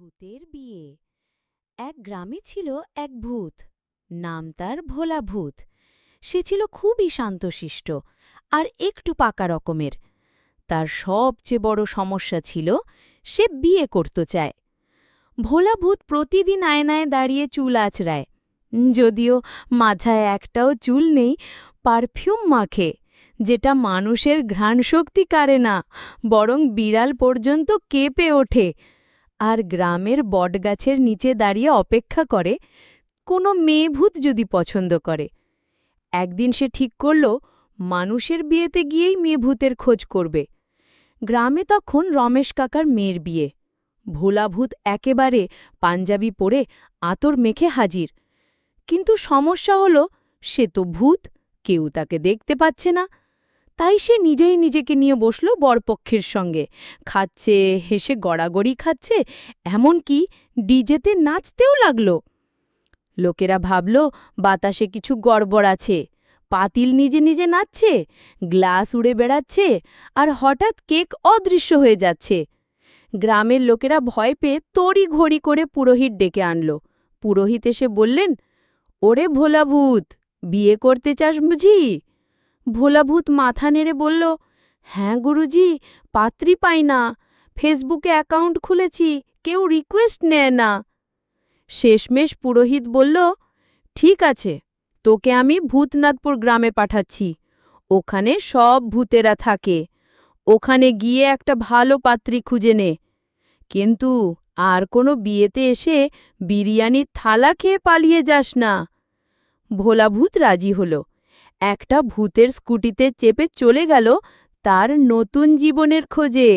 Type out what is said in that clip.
ভূতের বিয়ে। এক গ্রামে ছিল এক ভূত, নাম তার ভোলা ভূত। সে ছিল খুবই শান্তশিষ্ট আর একটু পাকা রকমের। তার সবচেয়ে বড় সমস্যা ছিল সে বিয়ে করতে চায়। ভোলা ভূত প্রতিদিন আয়নায় দাঁড়িয়ে চুল আঁচড়ায়, যদিও মাথায় একটাও চুল নেই। পারফিউম মাখে, যেটা মানুষের ঘ্রাণশক্তি কাড়ে না, বরং বিড়াল পর্যন্ত কেঁপে ওঠে। আর গ্রামের বটগাছের নিচে দাঁড়িয়ে অপেক্ষা করে কোনো মেয়েভূত যদি পছন্দ করে। একদিন সে ঠিক করল মানুষের বিয়েতে গিয়েই মেয়েভূতের খোঁজ করবে। গ্রামে তখন রমেশ কাকার মেয়ের বিয়ে। ভোলা ভূত একেবারে পাঞ্জাবি পরে আতর মেখে হাজির। কিন্তু সমস্যা হলো সে তো ভূত, কেউ তাকে দেখতে পাচ্ছে না। তাই সে নিজেই নিজেকে নিয়ে বসল বরপক্ষের সঙ্গে, খাচ্ছে, হেসে গড়াগড়ি খাচ্ছে, এমনকি ডিজেতে নাচতেও লাগল। লোকেরা ভাবল বাতাসে কিছু গড়বড় আছে। পাতিল নিজে নিজে নাচছে, গ্লাস উড়ে বেড়াচ্ছে, আর হঠাৎ কেক অদৃশ্য হয়ে যাচ্ছে। গ্রামের লোকেরা ভয় পেয়ে তড়ি ঘড়ি করে পুরোহিত ডেকে আনল। পুরোহিত এসে বললেন, ওরে ভোলা ভূত, বিয়ে করতে চাস বুঝি? ভোলা ভূত মাথা নেড়ে বলল, হ্যাঁ গুরুজি, পাত্রী পাই না। ফেসবুকে অ্যাকাউন্ট খুলেছি, কেউ রিকোয়েস্ট নেয় না। শেষমেশ পুরোহিত বলল, ঠিক আছে, তোকে আমি ভূতনাথপুর গ্রামে পাঠাচ্ছি। ওখানে সব ভূতেরা থাকে। ওখানে গিয়ে একটা ভালো পাত্রী খুঁজে নে। কিন্তু আর কোনো বিয়েতে এসে বিরিয়ানির থালা খেয়ে পালিয়ে যাস না। ভোলা ভূত রাজি হল। একটা ভূতের স্কুটিতে চেপে চলে গেল তার নতুন জীবনের খোঁজে।